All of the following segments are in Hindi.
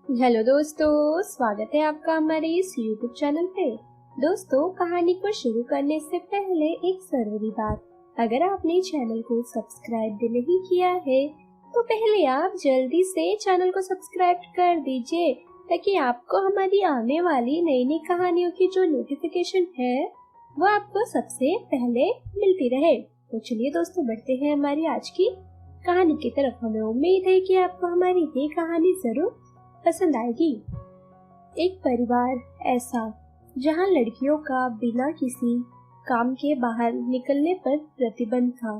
हेलो दोस्तों, स्वागत है आपका हमारे इस YouTube चैनल पे। दोस्तों, कहानी को शुरू करने से पहले एक जरूरी बात, अगर आपने चैनल को सब्सक्राइब भी नहीं किया है तो पहले आप जल्दी से चैनल को सब्सक्राइब कर दीजिए ताकि आपको हमारी आने वाली नई नई कहानियों की जो नोटिफिकेशन है वो आपको सबसे पहले मिलती रहे। तो चलिए दोस्तों, बढ़ते हैं हमारी आज की कहानी की तरफ। हमें उम्मीद है कि आपको हमारी ये कहानी जरूर पसंद आएगी। एक परिवार ऐसा जहां लड़कियों का बिना किसी काम के बाहर निकलने पर प्रतिबंध था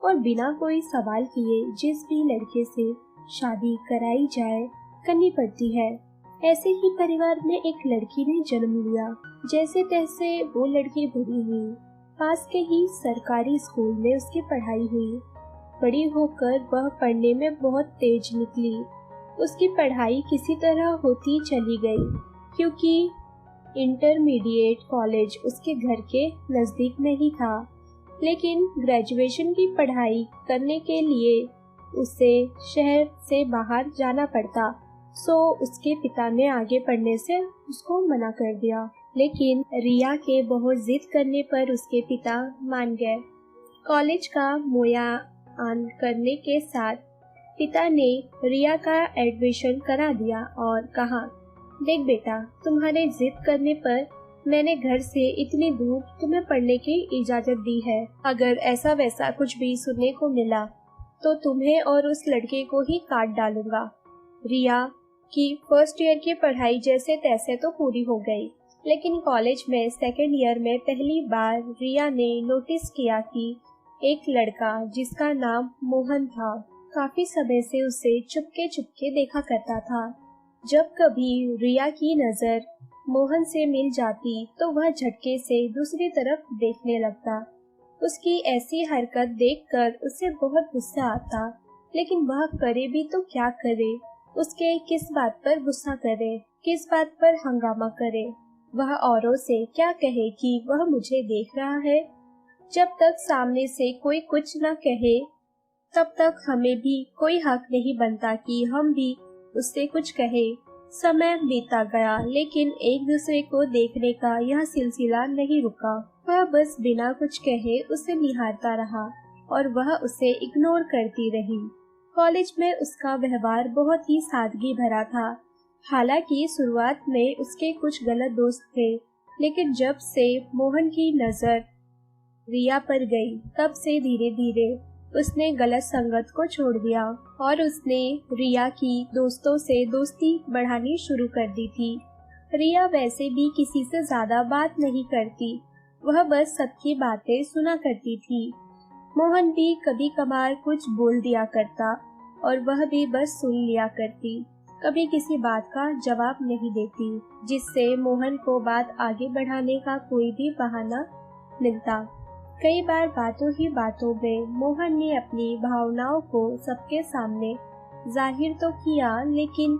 और बिना कोई सवाल किए जिस भी लड़के से शादी कराई जाए करनी पड़ती है। ऐसे ही परिवार में एक लड़की ने जन्म लिया। जैसे तैसे वो लड़की बड़ी हुई। पास के ही सरकारी स्कूल में उसकी पढ़ाई हुई। बड़ी होकर वह पढ़ने में बहुत तेज निकली। उसकी पढ़ाई किसी तरह होती चली गई क्योंकि इंटरमीडिएट कॉलेज उसके घर के नज़दीक नहीं था, लेकिन ग्रेजुएशन की पढ़ाई करने के लिए उसे शहर से बाहर जाना पड़ता। सो उसके पिता ने आगे पढ़ने से उसको मना कर दिया, लेकिन रिया के बहुत जिद करने पर उसके पिता मान गए। कॉलेज का मुआयना करने के साथ पिता ने रिया का एडमिशन करा दिया और कहा, देख बेटा, तुम्हारे जिद करने पर मैंने घर से इतनी दूर तुम्हें पढ़ने की इजाजत दी है। अगर ऐसा वैसा कुछ भी सुनने को मिला तो तुम्हें और उस लड़के को ही काट डालूंगा। रिया की फर्स्ट ईयर की पढ़ाई जैसे तैसे तो पूरी हो गई, लेकिन कॉलेज में सेकेंड ईयर में पहली बार रिया ने नोटिस किया कि एक लड़का जिसका नाम मोहन था काफी समय से उसे चुपके चुपके देखा करता था। जब कभी रिया की नजर मोहन से मिल जाती तो वह झटके से दूसरी तरफ देखने लगता। उसकी ऐसी हरकत देखकर उसे बहुत गुस्सा आता, लेकिन वह करे भी तो क्या करे। उसके किस बात पर गुस्सा करे, किस बात पर हंगामा करे। वह औरों से क्या कहे कि वह मुझे देख रहा है। जब तक सामने से कोई कुछ न कहे तब तक हमें भी कोई हक नहीं बनता कि हम भी उससे कुछ कहे। समय बीता गया, लेकिन एक दूसरे को देखने का यह सिलसिला नहीं रुका। वह बस बिना कुछ कहे उसे निहारता रहा और वह उसे इग्नोर करती रही। कॉलेज में उसका व्यवहार बहुत ही सादगी भरा था। हालांकि शुरुआत में उसके कुछ गलत दोस्त थे, लेकिन जब से मोहन की नजर रिया पर गई तब से धीरे धीरे उसने गलत संगत को छोड़ दिया और उसने रिया की दोस्तों से दोस्ती बढ़ानी शुरू कर दी थी। रिया वैसे भी किसी से ज्यादा बात नहीं करती, वह बस सबकी बातें सुना करती थी। मोहन भी कभी कभार कुछ बोल दिया करता और वह भी बस सुन लिया करती, कभी किसी बात का जवाब नहीं देती, जिससे मोहन को बात आगे बढ़ाने का कोई भी बहाना मिलता। कई बार बातों ही बातों में मोहन ने अपनी भावनाओं को सबके सामने जाहिर तो किया, लेकिन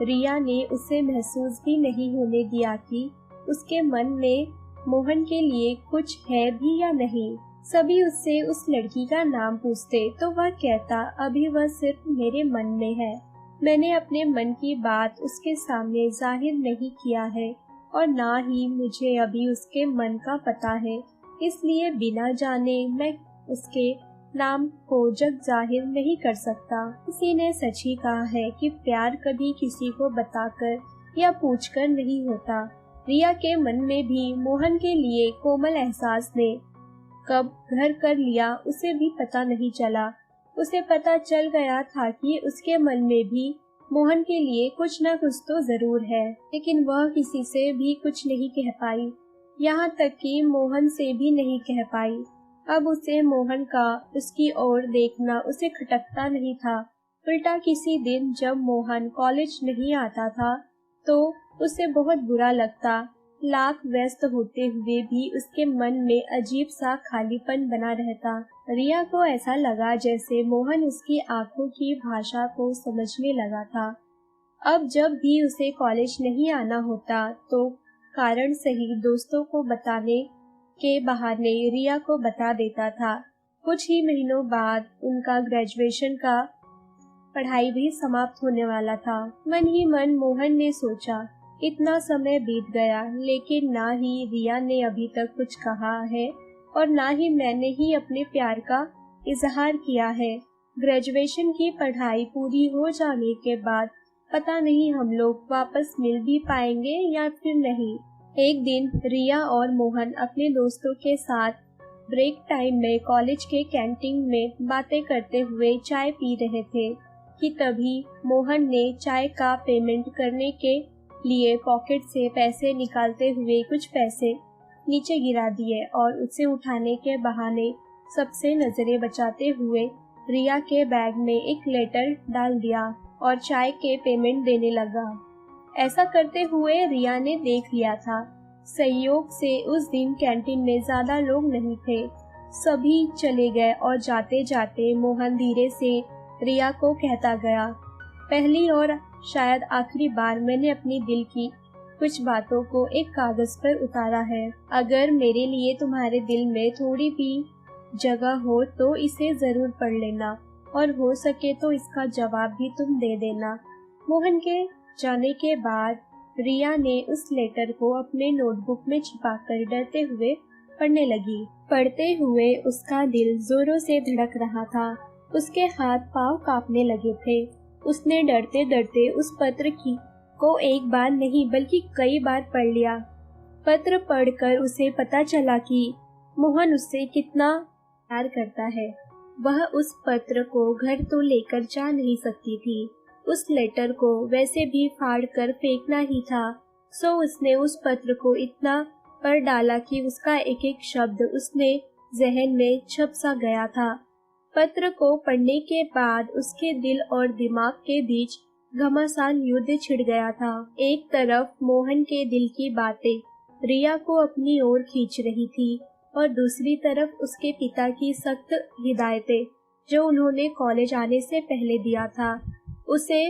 रिया ने उसे महसूस भी नहीं होने दिया कि उसके मन में मोहन के लिए कुछ है भी या नहीं। सभी उससे उस लड़की का नाम पूछते तो वह कहता, अभी वह सिर्फ मेरे मन में है, मैंने अपने मन की बात उसके सामने जाहिर नहीं किया है और ना ही मुझे अभी उसके मन का पता है, इसलिए बिना जाने मैं उसके नाम को जग जाहिर नहीं कर सकता। किसी ने सच ही कहा है कि प्यार कभी किसी को बताकर या पूछकर नहीं होता। रिया के मन में भी मोहन के लिए कोमल एहसास ने कब घर कर लिया उसे भी पता नहीं चला। उसे पता चल गया था कि उसके मन में भी मोहन के लिए कुछ न कुछ तो जरूर है, लेकिन वह किसी से भी कुछ नहीं कह पाई, यहाँ तक कि मोहन से भी नहीं कह पाई। अब उसे मोहन का उसकी ओर देखना उसे खटकता नहीं था। उल्टा किसी दिन जब मोहन कॉलेज नहीं आता था तो उसे बहुत बुरा लगता। लाख व्यस्त होते हुए भी उसके मन में अजीब सा खालीपन बना रहता। रिया को ऐसा लगा जैसे मोहन उसकी आंखों की भाषा को समझने लगा था। अब जब भी उसे कॉलेज नहीं आना होता तो कारण सही दोस्तों को बताने के बहाने रिया को बता देता था। कुछ ही महीनों बाद उनका ग्रेजुएशन का पढ़ाई भी समाप्त होने वाला था। मन ही मन मोहन ने सोचा, इतना समय बीत गया लेकिन ना ही रिया ने अभी तक कुछ कहा है और ना ही मैंने ही अपने प्यार का इजहार किया है। ग्रेजुएशन की पढ़ाई पूरी हो जाने के बाद पता नहीं हम लोग वापस मिल भी पाएंगे या फिर नहीं। एक दिन रिया और मोहन अपने दोस्तों के साथ ब्रेक टाइम में कॉलेज के कैंटीन में बातें करते हुए चाय पी रहे थे कि तभी मोहन ने चाय का पेमेंट करने के लिए पॉकेट से पैसे निकालते हुए कुछ पैसे नीचे गिरा दिए और उसे उठाने के बहाने सबसे नजरें बचाते हुए रिया के बैग में एक लेटर डाल दिया और चाय के पेमेंट देने लगा। ऐसा करते हुए रिया ने देख लिया था। संयोग से उस दिन कैंटीन में ज्यादा लोग नहीं थे, सभी चले गए और जाते जाते मोहन धीरे से रिया को कहता गया, पहली और शायद आखिरी बार मैंने अपनी दिल की कुछ बातों को एक कागज पर उतारा है। अगर मेरे लिए तुम्हारे दिल में थोड़ी भी जगह हो तो इसे जरूर पढ़ लेना और हो सके तो इसका जवाब भी तुम दे देना। मोहन के जाने के बाद रिया ने उस लेटर को अपने नोटबुक में छिपाकर डरते हुए पढ़ने लगी। पढ़ते हुए उसका दिल जोरों से धड़क रहा था, उसके हाथ पांव कांपने लगे थे। उसने डरते डरते उस पत्र को एक बार नहीं बल्कि कई बार पढ़ लिया। पत्र पढ़कर उसे पता चला कि मोहन उससे कितना प्यार करता है। वह उस पत्र को घर तो लेकर जा नहीं सकती थी, उस लेटर को वैसे भी फाड़ कर फेंकना ही था। सो उसने उस पत्र को इतना पढ़ डाला कि उसका एक एक शब्द उसने जहन में छप सा गया था। पत्र को पढ़ने के बाद उसके दिल और दिमाग के बीच घमासान युद्ध छिड़ गया था। एक तरफ मोहन के दिल की बातें रिया को अपनी ओर खींच रही थी और दूसरी तरफ उसके पिता की सख्त हिदायतें जो उन्होंने कॉलेज आने से पहले दिया था, उसे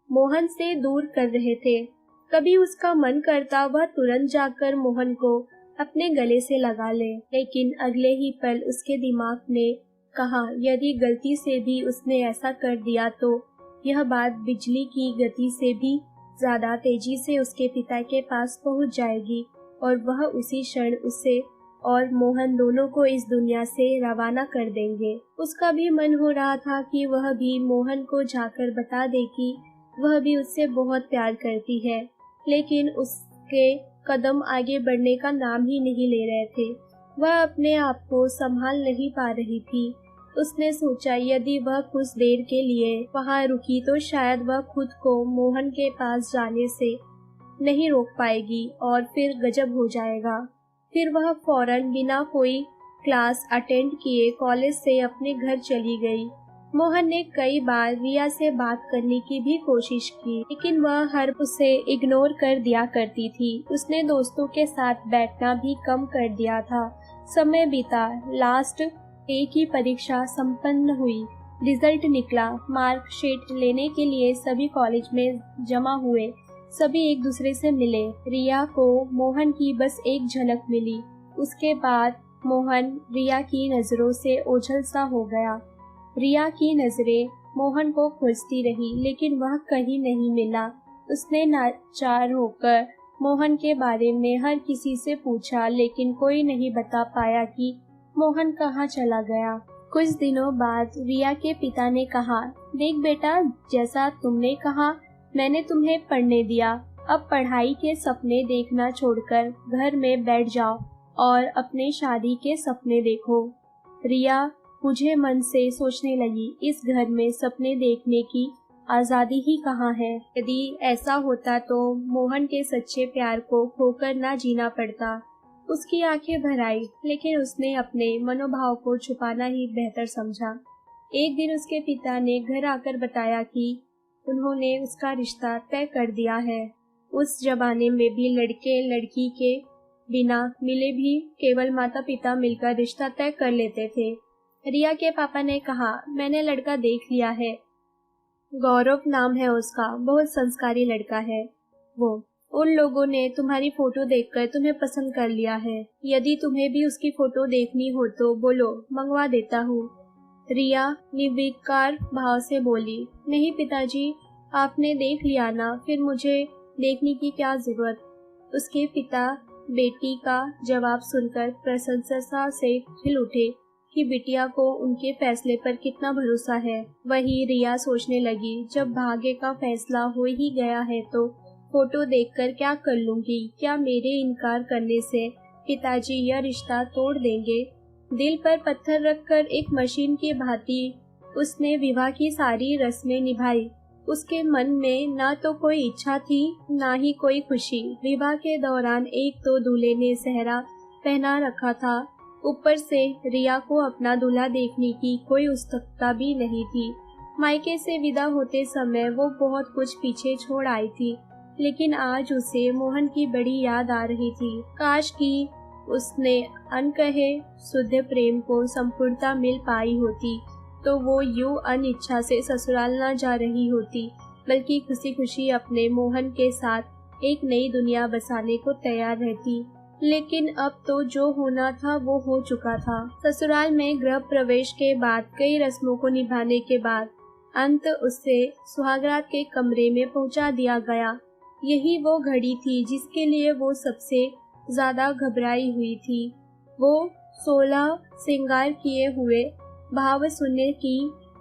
मोहन से दूर कर रहे थे। कभी उसका मन करता वह तुरंत जाकर मोहन को अपने गले से लगा ले, लेकिन अगले ही पल उसके दिमाग ने कहा यदि गलती से भी उसने ऐसा कर दिया तो यह बात बिजली की गति से भी ज्यादा तेजी से उसके पिता के पास पहुंच जाएगी और वह उसी क्षण उसे और मोहन दोनों को इस दुनिया से रवाना कर देंगे। उसका भी मन हो रहा था कि वह भी मोहन को जाकर बता दे कि वह भी उससे बहुत प्यार करती है, लेकिन उसके कदम आगे बढ़ने का नाम ही नहीं ले रहे थे। वह अपने आप को संभाल नहीं पा रही थी। उसने सोचा यदि वह कुछ देर के लिए वहां रुकी तो शायद वह खुद को मोहन के पास जाने से नहीं रोक पाएगी और फिर गजब हो जाएगा। फिर वह फौरन बिना कोई क्लास अटेंड किए कॉलेज से अपने घर चली गई। मोहन ने कई बार रिया से बात करने की भी कोशिश की, लेकिन वह हर उसे इग्नोर कर दिया करती थी। उसने दोस्तों के साथ बैठना भी कम कर दिया था। समय बीता, लास्ट डे की परीक्षा संपन्न हुई, रिजल्ट निकला, मार्कशीट लेने के लिए सभी कॉलेज में जमा हुए। सभी एक दूसरे से मिले। रिया को मोहन की बस एक झलक मिली। उसके बाद मोहन रिया की नजरों से ओझल सा हो गया। रिया की नजरें मोहन को खोजती रही, लेकिन वह कहीं नहीं मिला। उसने नाचार होकर मोहन के बारे में हर किसी से पूछा, लेकिन कोई नहीं बता पाया कि मोहन कहाँ चला गया। कुछ दिनों बाद रिया के पिता ने कहा, देख बेटा, जैसा तुमने कहा मैंने तुम्हें पढ़ने दिया, अब पढ़ाई के सपने देखना छोड़कर घर में बैठ जाओ और अपने शादी के सपने देखो। रिया मुझे मन से सोचने लगी, इस घर में सपने देखने की आजादी ही कहाँ है। यदि ऐसा होता तो मोहन के सच्चे प्यार को खोकर ना जीना पड़ता। उसकी आंखें भर आई, लेकिन उसने अपने मनोभाव को छुपाना ही बेहतर समझा। एक दिन उसके पिता ने घर आकर बताया कि उन्होंने उसका रिश्ता तय कर दिया है। उस जमाने में भी लड़के लड़की के बिना मिले भी केवल माता पिता मिलकर रिश्ता तय कर लेते थे। रिया के पापा ने कहा, मैंने लड़का देख लिया है, गौरव नाम है उसका, बहुत संस्कारी लड़का है वो। उन लोगों ने तुम्हारी फोटो देखकर तुम्हें पसंद कर लिया है। यदि तुम्हें भी उसकी फोटो देखनी हो तो बोलो, मंगवा देता हूँ। रिया निर्विकार भाव से बोली, नहीं पिताजी, आपने देख लिया ना, फिर मुझे देखने की क्या जरूरत। उसके पिता बेटी का जवाब सुनकर प्रशंसा से खिल उठे कि बिटिया को उनके फैसले पर कितना भरोसा है। वही रिया सोचने लगी, जब भाग्य का फैसला हो ही गया है तो फोटो देखकर क्या कर लूंगी। क्या मेरे इनकार करने से पिताजी यह रिश्ता तोड़ देंगे। दिल पर पत्थर रखकर एक मशीन की भांति उसने विवाह की सारी रस्में निभाई। उसके मन में ना तो कोई इच्छा थी ना ही कोई खुशी। विवाह के दौरान एक तो दूल्हे ने सेहरा पहना रखा था, ऊपर से रिया को अपना दूल्हा देखने की कोई उत्सुकता भी नहीं थी। मायके से विदा होते समय वो बहुत कुछ पीछे छोड़ आई थी, लेकिन आज उसे मोहन की बड़ी याद आ रही थी। काश कि उसने अनकहे शुद्ध प्रेम को संपूर्णता मिल पाई होती, तो वो यूं अनिच्छा से ससुराल न जा रही होती, बल्कि खुशी खुशी अपने मोहन के साथ एक नई दुनिया बसाने को तैयार रहती। लेकिन अब तो जो होना था वो हो चुका था। ससुराल में गृह प्रवेश के बाद कई रस्मों को निभाने के बाद अंत उसे सुहागरात के कमरे में पहुंचा दिया गया। यही वो घड़ी थी जिसके लिए वो सबसे ज्यादा घबराई हुई थी। वो 16 श्रृंगार किए हुए भाव सुनने की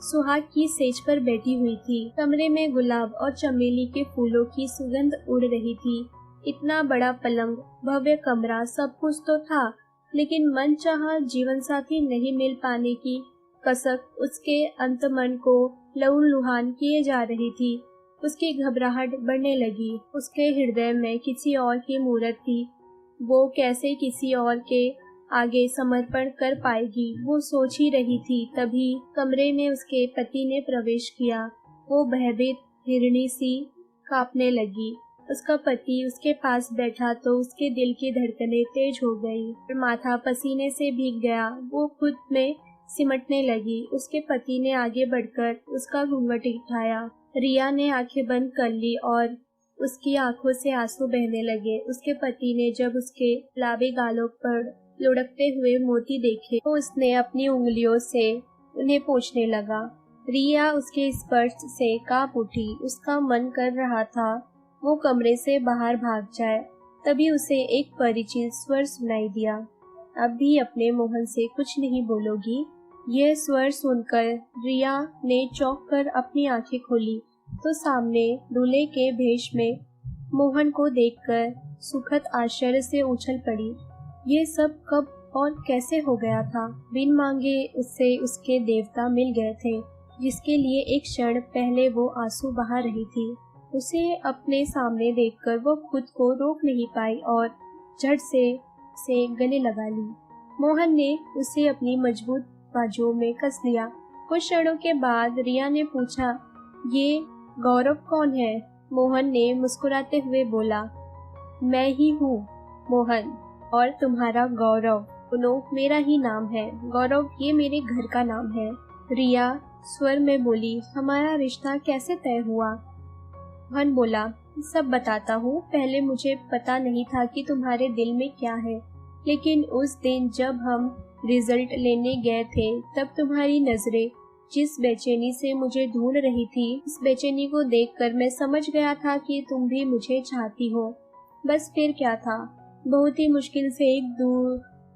सुहाग की सेज पर बैठी हुई थी। कमरे में गुलाब और चमेली के फूलों की सुगंध उड़ रही थी। इतना बड़ा पलंग, भव्य कमरा, सब कुछ तो था, लेकिन मनचाहा जीवन साथी नहीं मिल पाने की कसक उसके अंतमन को लहूलुहान किए जा रही थी। उसकी घबराहट बढ़ने लगी। उसके हृदय में किसी और की मूरत थी। वो कैसे किसी और के आगे समर्पण कर पाएगी, वो सोच ही रही थी। तभी कमरे में उसके पति ने प्रवेश किया। वो भयभीत हिरणी सी कांपने लगी। उसका पति उसके पास बैठा तो उसके दिल की धड़कनें तेज हो गई और माथा पसीने से भीग गया। वो खुद में सिमटने लगी। उसके पति ने आगे बढ़कर उसका घूंघट उठाया। रिया ने आंखें बंद कर ली और उसकी आंखों से आंसू बहने लगे। उसके पति ने जब उसके गुलाबी गालों पर लुढ़कते हुए मोती देखे तो उसने अपनी उंगलियों से उन्हें पोंछने लगा। रिया उसके स्पर्श से कांप उठी। उसका मन कर रहा था वो कमरे से बाहर भाग जाए। तभी उसे एक परिचित स्वर सुनाई दिया, अब भी अपने मोहन से कुछ नहीं बोलोगी। यह स्वर सुनकर रिया ने चौंक कर अपनी आंखें खोली तो सामने दूल्हे के भेष में मोहन को देखकर सुखद आश्चर्य से उछल पड़ी। ये सब कब और कैसे हो गया था। बिन मांगे उससे उसके देवता मिल गए थे, जिसके लिए एक क्षण पहले वो आंसू बहा रही थी। उसे अपने सामने देखकर वो खुद को रोक नहीं पाई और झट से गले लगा ली। मोहन ने उसे अपनी मजबूत बाजुओं में कस लिया। कुछ क्षणों के बाद रिया ने पूछा, ये गौरव कौन है? मोहन ने मुस्कुराते हुए बोला, मैं ही हूँ मोहन, और तुम्हारा गौरव। दोनों मेरा ही नाम है। गौरव ये मेरे घर का नाम है। रिया स्वर में बोली, हमारा रिश्ता कैसे तय हुआ? मोहन बोला, सब बताता हूँ। पहले मुझे पता नहीं था कि तुम्हारे दिल में क्या है, लेकिन उस दिन जब हम रिजल्ट लेने गए थे तब तुम्हारी नजरें जिस बेचैनी से मुझे ढूंढ रही थी, उस बेचैनी को देखकर मैं समझ गया था कि तुम भी मुझे चाहती हो। बस फिर क्या था, बहुत ही मुश्किल से एक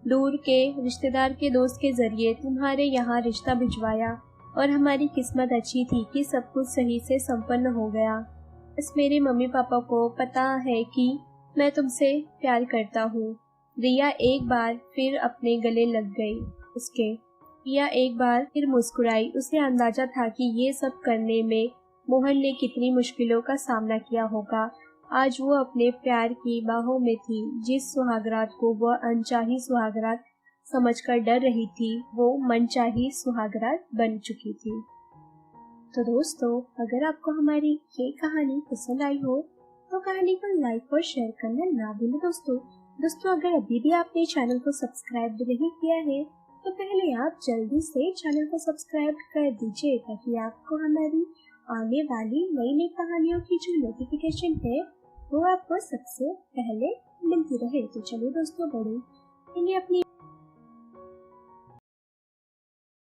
दूर के रिश्तेदार के दोस्त के जरिए तुम्हारे यहाँ रिश्ता भिजवाया और हमारी किस्मत अच्छी थी कि सब कुछ सही से संपन्न हो गया। बस मेरे मम्मी पापा को पता है कि मैं तुमसे प्यार करता हूँ। रिया एक बार फिर अपने गले लग गई उसके। रिया एक बार फिर मुस्कुराई। उसे अंदाजा था कि ये सब करने में मोहन ने कितनी मुश्किलों का सामना किया होगा। आज वो अपने प्यार की बाहों में थी। जिस सुहागरात को वह अनचाही सुहागरात समझकर डर रही थी, वो मनचाही सुहागरात बन चुकी थी। तो दोस्तों, अगर आपको हमारी ये कहानी पसंद आई हो तो कहानी को लाइक और शेयर करना ना भूलें। दोस्तों, अगर अभी भी आपने चैनल को सब्सक्राइब नहीं किया है तो पहले आप जल्दी से चैनल को सब्सक्राइब कर दीजिए, ताकि आपको हमारी आने वाली नई नई कहानियों की जो नोटिफिकेशन है वो आपको सबसे पहले मिलती रहे। तो चलिए दोस्तों, बढ़ेंगे अपनी